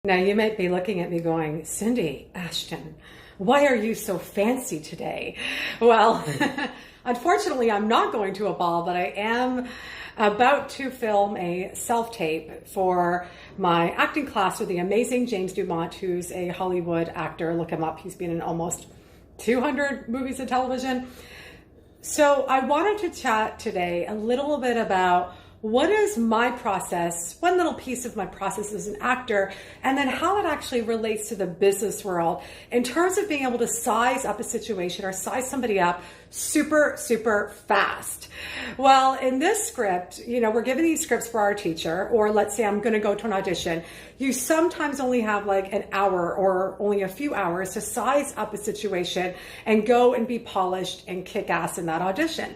Now you might be looking at me going, Cindy Ashton, why are you so fancy today? Well, unfortunately, I'm not going to a ball, but I am about to film a self-tape for my acting class with the amazing James Dumont, who's a Hollywood actor. Look him up. He's been in almost 200 movies and television. So I wanted to chat today a little bit about what is my process, one little piece of my process as an actor, and then how it actually relates to the business world in terms of being able to size up a situation or size somebody up super, super fast. Well, in this script, we're given these scripts for our teacher, or let's say I'm going to go to an audition. You sometimes only have like an hour or only a few hours to size up a situation and go and be polished and kick ass in that audition.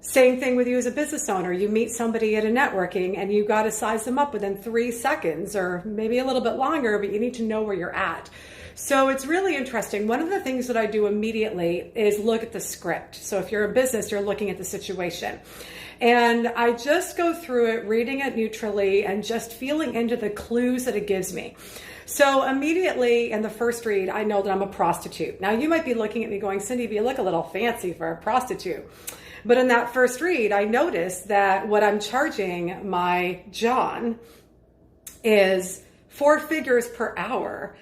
Same thing with you as a business owner. You meet somebody at a networking and you got to size them up within 3 seconds or maybe a little bit longer, but you need to know where you're at. So it's really interesting. One of the things that I do immediately is look at the script. So if you're a business, you're looking at the situation. And I just go through it, reading it neutrally and just feeling into the clues that it gives me. So immediately in the first read, I know that I'm a prostitute. Now you might be looking at me going, Cindy, you look a little fancy for a prostitute. But in that first read, I noticed that what I'm charging my John is 4 figures per hour.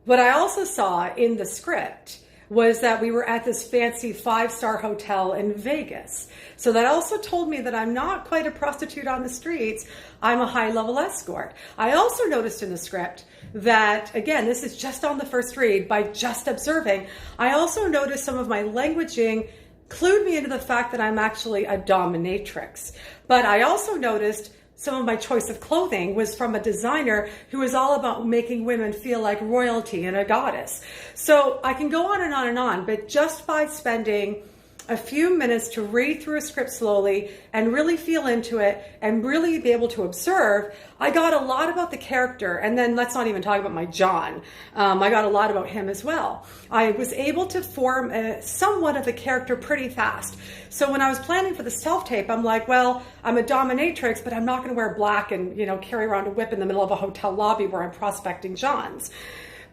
What I also saw in the script was that we were at this fancy 5-star hotel in Vegas. So that also told me that I'm not quite a prostitute on the streets. I'm a high-level escort. I also noticed in the script that, again, this is just on the first read, by just observing, I also noticed some of my languaging clued me into the fact that I'm actually a dominatrix. But I also noticed some of my choice of clothing was from a designer who is all about making women feel like royalty and a goddess. So I can go on and on and on, but just by spending a few minutes to read through a script slowly and really feel into it and really be able to observe, I got a lot about the character. And then let's not even talk about my John. I got a lot about him as well. I was able to form somewhat of a character pretty fast. So when I was planning for the self-tape, I'm like, well, I'm a dominatrix, but I'm not going to wear black and, carry around a whip in the middle of a hotel lobby where I'm prospecting Johns.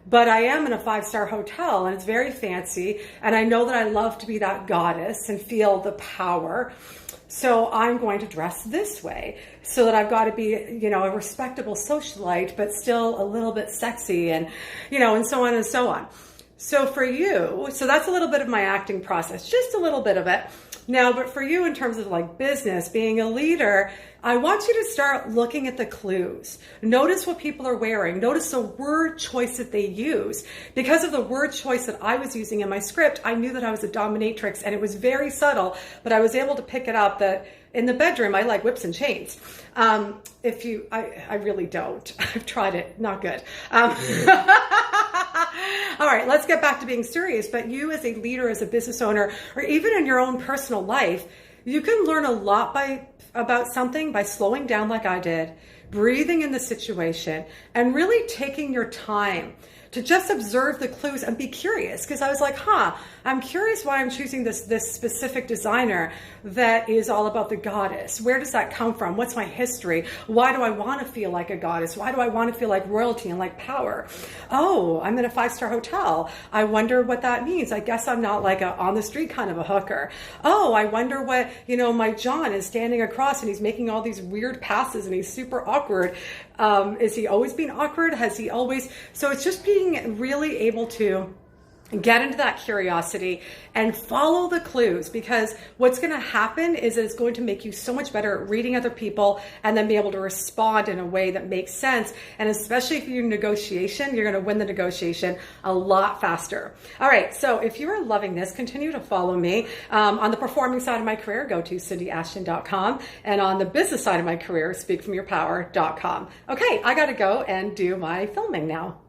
But I am in a 5-star hotel and it's very fancy. And I know that I love to be that goddess and feel the power. So I'm going to dress this way so that I've got to be, a respectable socialite, but still a little bit sexy and, and so on and so on. So for you, so that's a little bit of my acting process, just a little bit of it. Now, but for you in terms of like business, being a leader, I want you to start looking at the clues. Notice what people are wearing. Notice the word choice that they use. Because of the word choice that I was using in my script, I knew that I was a dominatrix and it was very subtle, but I was able to pick it up that in the bedroom, I like whips and chains. I really don't. I've tried it. Not good. All right, let's get back to being serious. But you as a leader, as a business owner, or even in your own personal life, you can learn a lot about something by slowing down like I did, breathing in the situation, and really taking your time to just observe the clues and be curious. Because I was like, I'm curious why I'm choosing this specific designer that is all about the goddess. Where does that come from? What's my history? Why do I want to feel like a goddess? Why do I want to feel like royalty and like power? Oh, I'm in a 5-star hotel. I wonder what that means. I guess I'm not like a on the street kind of a hooker. Oh, I wonder what, my John is standing across and he's making all these weird passes and he's super awkward. Is he always being awkward? Has he always? So it's just being really able to get into that curiosity and follow the clues, because what's going to happen is it's going to make you so much better at reading other people and then be able to respond in a way that makes sense. And especially if you're in negotiation, you're going to win the negotiation a lot faster. All right. So if you are loving this, continue to follow me. On the performing side of my career, go to cindyashton.com. And on the business side of my career, speakfromyourpower.com. Okay. I got to go and do my filming now.